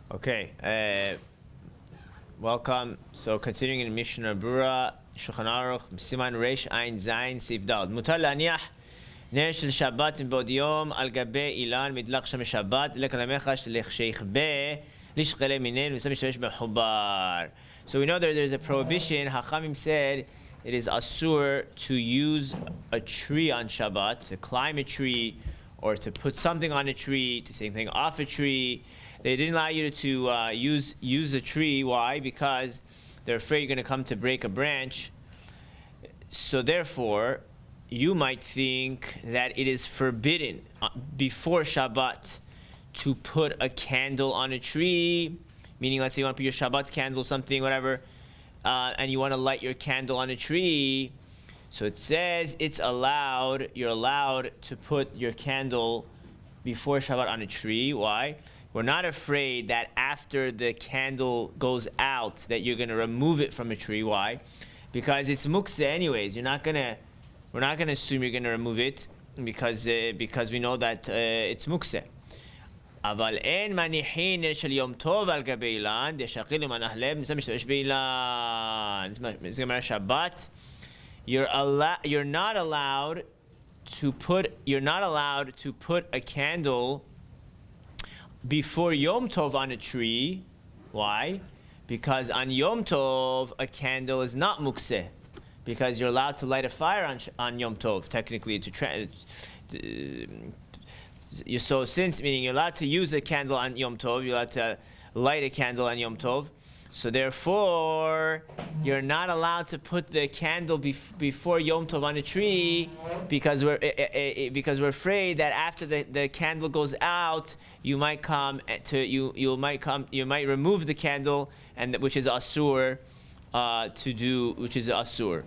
Okay, welcome. So continuing in Mishna Berura Siman Reish Ein Zayin Seif Dal. Mutar להניח נר של שבת מבעוד יום על גבי אילן מדלק שם שבת לקלמך לכשיכבה לשקלה מינן וסתם משתמש במחובר. So we know that there's a prohibition. Hachamim said it is asur to use a tree on Shabbat, to climb a tree, or to put something on a tree, to take something off a tree. They didn't allow you to use a tree. Why? Because they're afraid you're going to come to break a branch. So therefore, you might think that it is forbidden before Shabbat to put a candle on a tree, meaning let's say you want to put your Shabbat candle, something, whatever, and you want to light your candle on a tree. So it says it's allowed, you're allowed to put your candle before Shabbat on a tree. Why? We're not afraid that after the candle goes out that you're going to remove it from a tree. Why? Because it's mukse anyways. We're not gonna assume you're gonna remove it because we know that it's mukse. אבל אין מניחין נר של יום טוב על גבי אילן, דשקיל למנחלב, זה משתמש באילן. זה אומר שבת. You're not allowed to put a candle before Yom Tov on a tree. Why? Because on Yom Tov, a candle is not mukse. Because you're allowed to light a fire on Yom Tov, technically. So since, meaning you're allowed to use a candle on Yom Tov, you're allowed to light a candle on Yom Tov. So therefore, you're not allowed to put the candle before Yom Tov on a tree because we're afraid that after the candle goes out, you might remove the candle, and which is asur which is asur,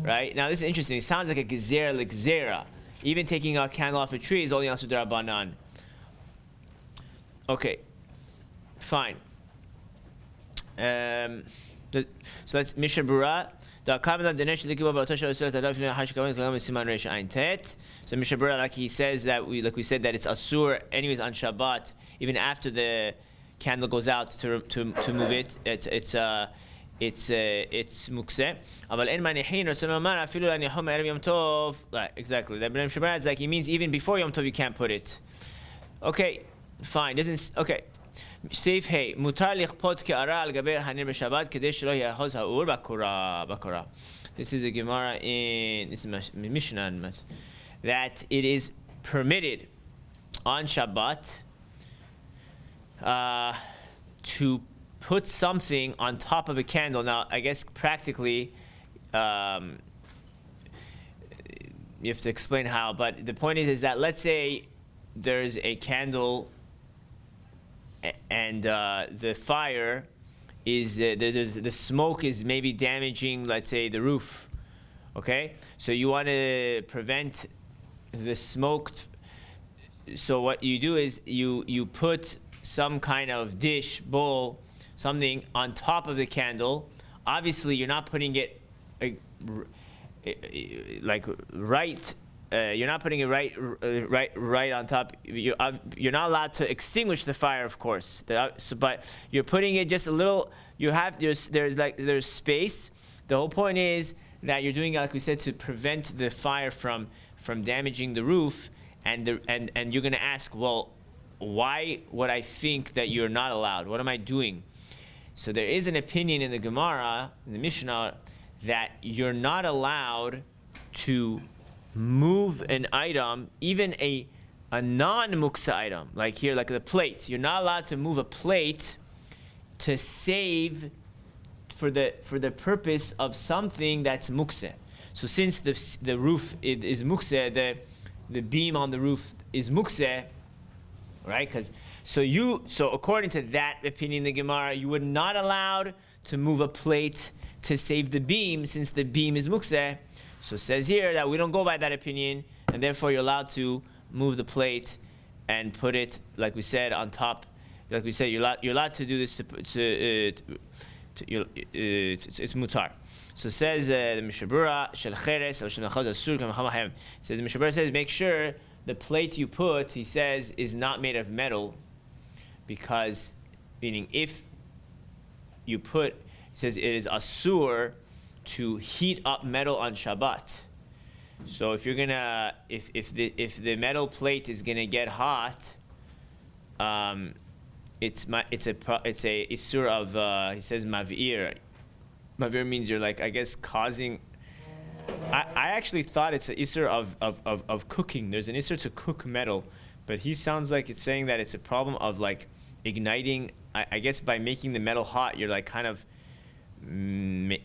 right? Now this is interesting. It sounds like a gezerah. Even taking a candle off a tree is only asur d'Rabbanan. Okay, fine. So that's Mishna Berura. So Mishna Berura, like he says that we said that it's asur anyways on Shabbat, even after the candle goes out to move it. It's mukse. אבל אין מניחין, רצון לומר, אפילו להניחו מערב יום טוב. Exactly. That Mishna Berura is like, he means even before Yom Tov you can't put it. Okay, fine. Okay. Seif hey, מותר לכפות קערה על גבי הנר בשבת כדי שלא יאחוז האור בקורה. This is a Gemara in Mishnah that it is permitted on Shabbat to put something on top of a candle. Now, I guess practically, you have to explain how, but the point is that let's say there's a candle and the fire is, the smoke is maybe damaging, let's say, the roof, okay? So you want to prevent the smoke. So what you do is you put some kind of dish, bowl, something on top of the candle. Obviously, you're not putting it right. You're not putting it right on top. You're not allowed to extinguish the fire, of course. But you're putting it just a little. There's space. The whole point is that you're doing it, like we said, to prevent the fire from damaging the roof. And you're going to ask, well, why would I think that you're not allowed? What am I doing? So there is an opinion in the Gemara, in the Mishnah, that you're not allowed to move an item, even a non-muksa item, like here, like the plate. You're not allowed to move a plate to save for the purpose of something that's muksa. So since the roof is muksa, the beam on the roof is muksa, right? So according to that opinion in the Gemara, you were not allowed to move a plate to save the beam since the beam is mukse. So it says here that we don't go by that opinion, and therefore you're allowed to move the plate and put it, like we said, on top. Like we said, you're allowed to do this it's mutar. So it says the Mishna Berura shel cheres or shel nachaz asur k'machamahem. So the Mishna Berura says make sure the plate you put, he says, is not made of metal, because meaning if you put, it says it is asur to heat up metal on Shabbat. So if you're gonna, if the metal plate is gonna get hot, it's a isur of he says mavir. Mavir means you're like, I guess, causing. I actually thought it's an isur of cooking. There's an isur to cook metal, but he sounds like it's saying that it's a problem of like igniting. I guess by making the metal hot, you're like kind of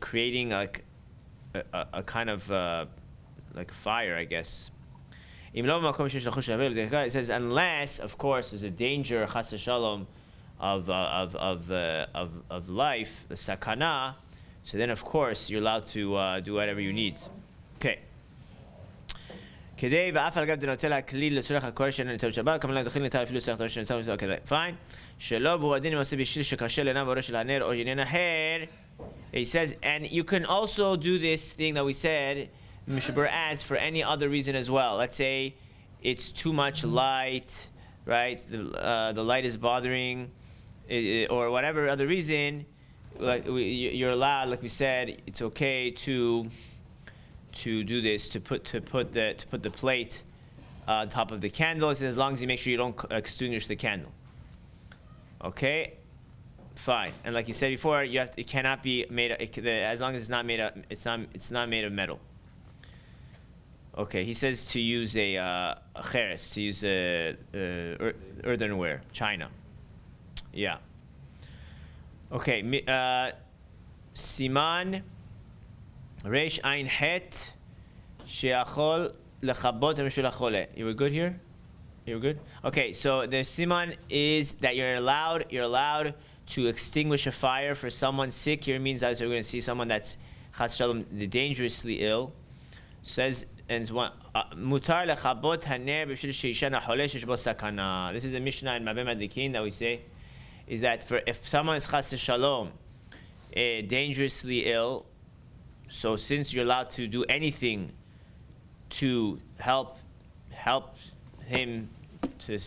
creating like a kind of like fire, I guess. It says unless, of course, there's a danger, chas v'shalom, of life, the sakana. So then, of course, you're allowed to do whatever you need. Okay. Okay, fine. He says, and you can also do this thing that we said, Mishna Berura adds, for any other reason as well. Let's say it's too much light, right? The light is bothering, or whatever other reason. Like you're allowed, like we said, it's okay to do this, to put the plate on top of the candle, as long as you make sure you don't extinguish the candle. Okay, fine. And like you said before, it cannot be made as long as it's not made of, it's not made of metal. Okay, he says to use a cheres, to use earthenware, china. Yeah. Okay, Siman Reish Ein Het Sheachol Lechabot Mishul Chole. You were good here? You were good? Okay, so the Siman is that you're allowed to extinguish a fire for someone sick. Here means as we're going to see someone that's chas shalom dangerously ill. Says and Mutar Lechabot Haner B'Shil Sheishan HaChole Shesh Bo Sakana. This is the Mishnah in Mabem Adikin that we say. Is that if someone is chas shalom, dangerously ill, so since you're allowed to do anything to help him to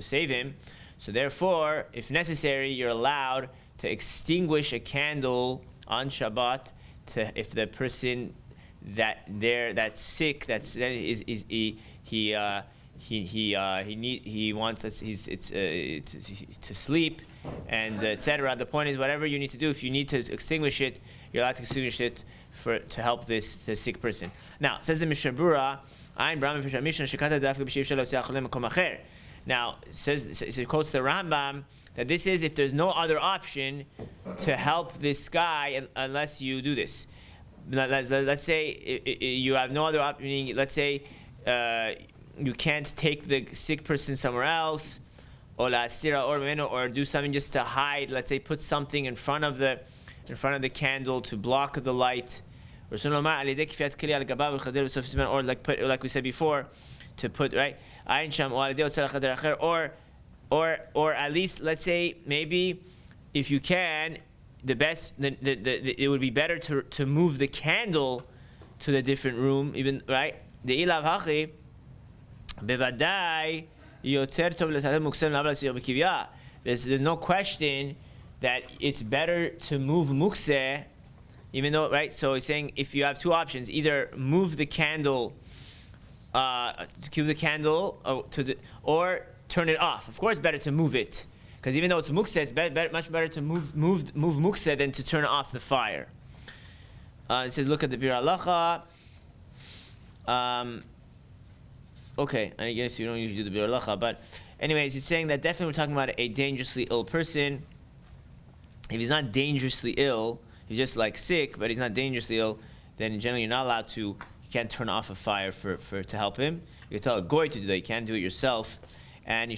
save him, so therefore, if necessary, you're allowed to extinguish a candle on Shabbat if the person that's sick, he wants to sleep, and etc. The point is, whatever you need to do, if you need to extinguish it, you're allowed to extinguish it to help the sick person. Now, says the Mishna Berura, now it quotes the Rambam that this is if there's no other option to help this guy unless you do this. Let's say you have no other option. Let's say you can't take the sick person somewhere else, or do something just to hide. Let's say put something in front of the candle to block the light, or like we said before, to put right, or at least let's say maybe if you can, it would be better to move the candle to the different room, even right. The ilav hachi bevadai yoter tov l'tatel mukseh l'nabla siyur b'kivya. There's no question that it's better to move mukseh, even though right. So he's saying if you have two options, either move the candle, give the candle or turn it off. Of course, better to move it. Because even though it's mukseh, it's much better to move mukseh than to turn off the fire. It says, look at the Bir Halacha. Okay, I guess you don't usually do the Bir Halacha, but anyways, it's saying that definitely we're talking about a dangerously ill person. If he's not dangerously ill, he's just like sick, but he's not dangerously ill, then in general you're not allowed to, you can't turn off a fire to help him. You can tell a goy to do that, you can't do it yourself. And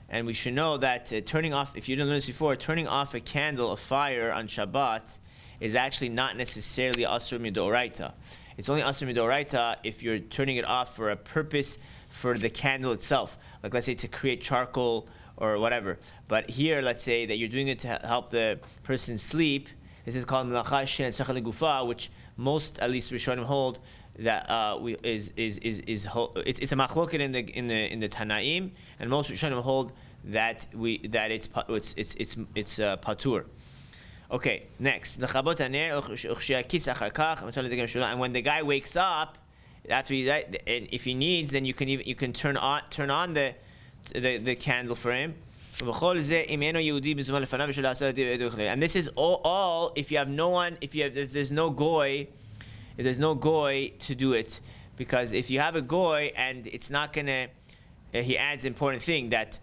and we should know that turning off, if you didn't learn this before, turning off a candle, a fire on Shabbat is actually not necessarily asur midoraita. It's only asur midoraita if you're turning it off for a purpose for the candle itself. Like let's say to create charcoal or whatever. But here, let's say that you're doing it to help the person sleep. This is called melacha she'en sechel gufa, which most, at least Rishonim hold, that it's a machloket in the Tanaim, and most Rishonim hold that it's patur. Okay, next. And when the guy wakes up, after and if he needs, then you can turn on the candle for him. And this is all if you have no one, if there's no goy to do it, because if you have a goy and it's not gonna, he adds an important thing that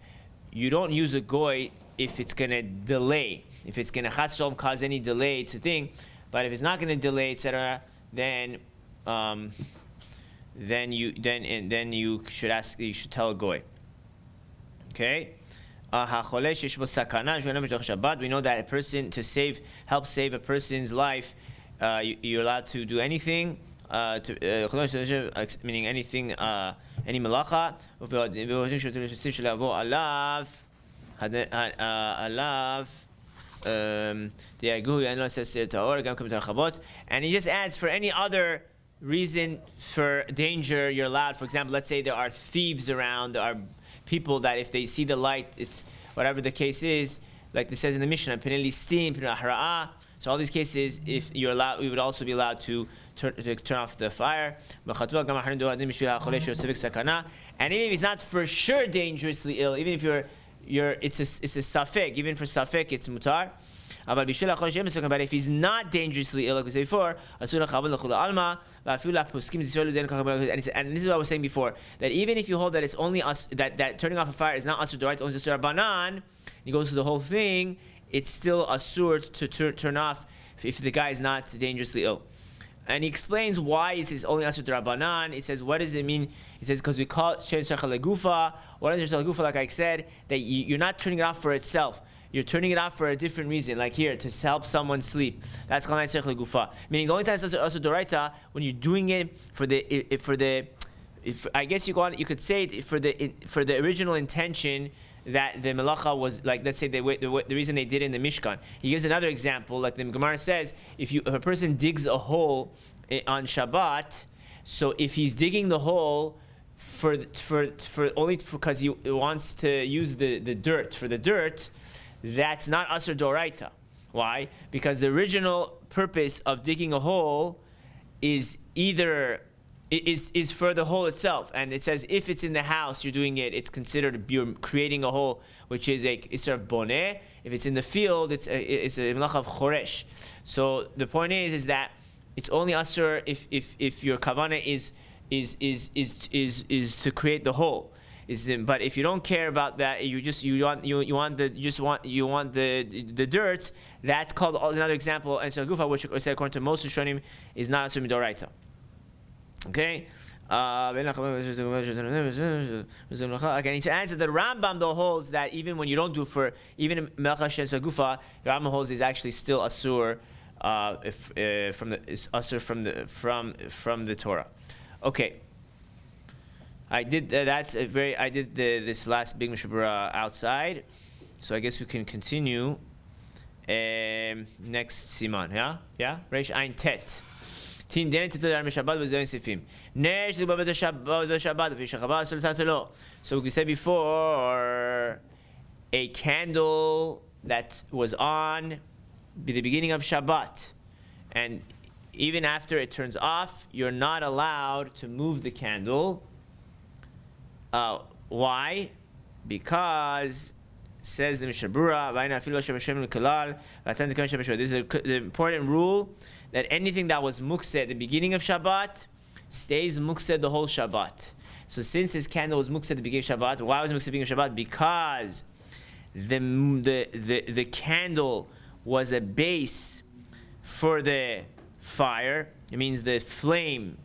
you don't use a goy if it's gonna delay, if it's gonna chas shalom cause any delay to thing, but if it's not gonna delay, etc., then you should tell a goy. Okay. We know that a person help save a person's life, you're allowed to do anything, meaning anything, any malacha. And he just adds for any other reason for danger you're allowed. For example, let's say there are thieves around, there are people that if they see the light, it's whatever the case is, like it says in the Mishnah, so all these cases, if you're allowed, we would also be allowed to turn off the fire. And even if he's not for sure dangerously ill, even if it's a safek, even for safek it's mutar. But if he's not dangerously ill, like we said before, and this is what I was saying before, that even if you hold that it's only us, that turning off a fire is not asur d'oraita, only asur banan, he goes through the whole thing, it's still asur to turn off if the guy is not dangerously ill. And he explains why it says only asur d'rabanan. It says, what does it mean? It says, because we call it shein shachal legufa. What is shachal legufa? Like I said, that you're not turning it off for itself. You're turning it off for a different reason, like here, to help someone sleep. That's called shein shachal legufa. Meaning the only time it's asur d'oraita when you're doing it I guess you could say it for the original intention that the melacha was, like, let's say the reason they did it in the Mishkan. He gives another example, like the Gemara says, if a person digs a hole on Shabbat, so if he's digging the hole for only because he wants to use the dirt for the dirt, that's not asur d'oraita. Why? Because the original purpose of digging a hole is for the hole itself, and it says if it's in the house you're doing it, it's considered you're creating a hole, which is a isser of boneh. If it's in the field, it's a melacha of choresh. So the point is that it's only asur if your kavanah is to create the hole. But if you don't care about that, you want the dirt. That's called another example, and so gufa, which according to most Rishonim is not asur midoraita. Okay. Again, to answer the Rambam though holds that even when you don't do for even Melcha Shein Gufa, the Rambam holds is actually still asur from the Torah. Okay. I did this last big Mishna Berura outside, so I guess we can continue next Siman. Yeah. Reish Ein Tet. So we can say before, a candle that was on the beginning of Shabbat, and even after it turns off, you're not allowed to move the candle. Why? Because says the Mishna Berura, this is the important rule, that anything that was mukseh at the beginning of Shabbat stays mukseh the whole Shabbat. So since this candle was mukseh at the beginning of Shabbat, why was it mukseh at the beginning of Shabbat? Because the candle was a base for the fire. It means the flame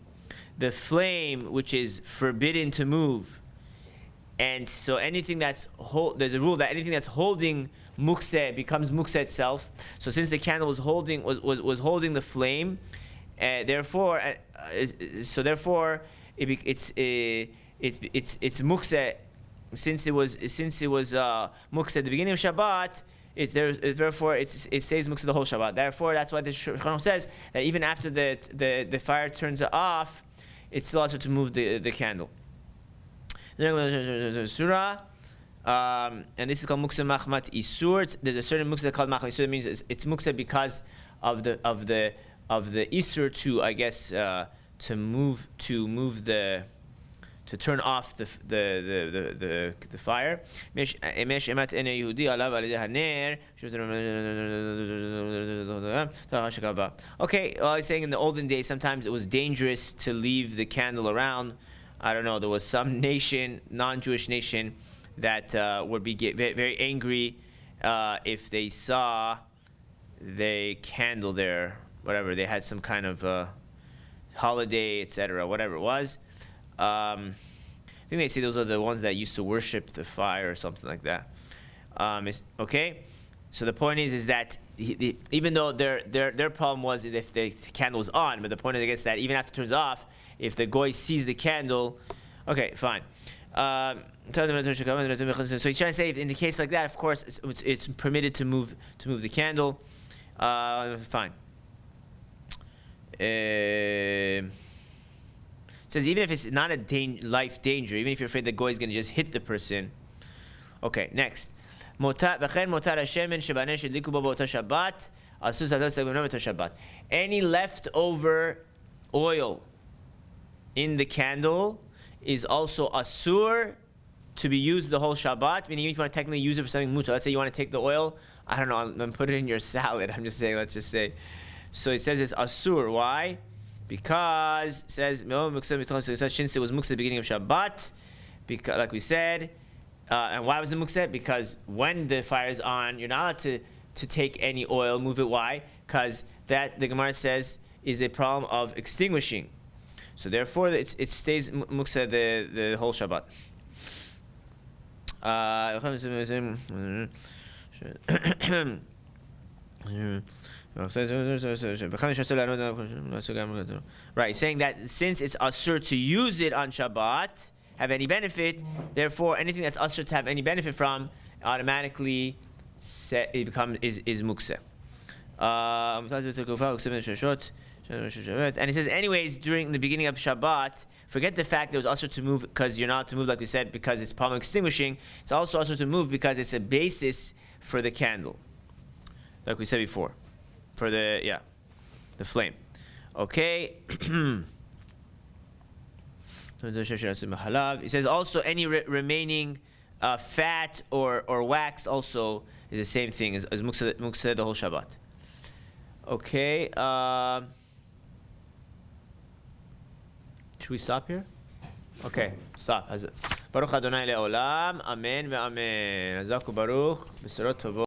which is forbidden to move. And so anything there's a rule that anything that's holding mukseh becomes mukseh itself. So since the candle was holding the flame, therefore it's mukseh. Since it was mukseh at the beginning of Shabbat, therefore it stays mukseh the whole Shabbat. Therefore, that's why the Shulchan says that even after the fire turns off, it's still also to move the candle. And this is called muksa machmat isur. There's a certain muksa called machmat isur. That means it's muksa because of the isur to, I guess, to turn off the fire. Okay, well, he's saying in the olden days sometimes it was dangerous to leave the candle around. I don't know, there was some nation, non-Jewish nation, that would be very angry if they saw the candle there, whatever, they had some kind of holiday, etc., whatever it was. I think they say those are the ones that used to worship the fire or something like that. Okay, so the point is that even though their problem was if the candle was on, but the point is, I guess, that even after it turns off, if the goy sees the candle, okay, fine. So he's trying to say, in the case like that, of course, it's permitted to move the candle. Fine. It says even if it's not a life danger, even if you're afraid the goy is going to just hit the person. Okay, next. Any leftover oil in the candle is also asur to be used the whole Shabbat, meaning even if you want to technically use it for something mutar. Let's say you want to take the oil, I don't know, and put it in your salad. I'm just saying, let's just say. So it says it's asur. Why? Because it says since it was muksa at the beginning of Shabbat, because, like we said, and why was it muksa? Because when the fire is on, you're not allowed to take any oil, move it. Why? Because that, the Gemara says, is a problem of extinguishing. So therefore, it stays muksa the whole Shabbat. Right, saying that since it's asur to use it on Shabbat, have any benefit, therefore anything that's asur to have any benefit from, automatically it becomes is mukse. And it says, anyways, during the beginning of Shabbat, forget the fact that it was asur to move because you're not to move, like we said, because it's problem extinguishing. It's also asur to move because it's a basis for the candle, like we said before, for the flame. Okay. It says also any remaining fat or wax also is the same thing as muksa the whole Shabbat. Okay. Should we stop here? Okay, stop. Baruch Adonai le'olam. Amen ve'amen. Hazaku baruch. B'sorot tovot.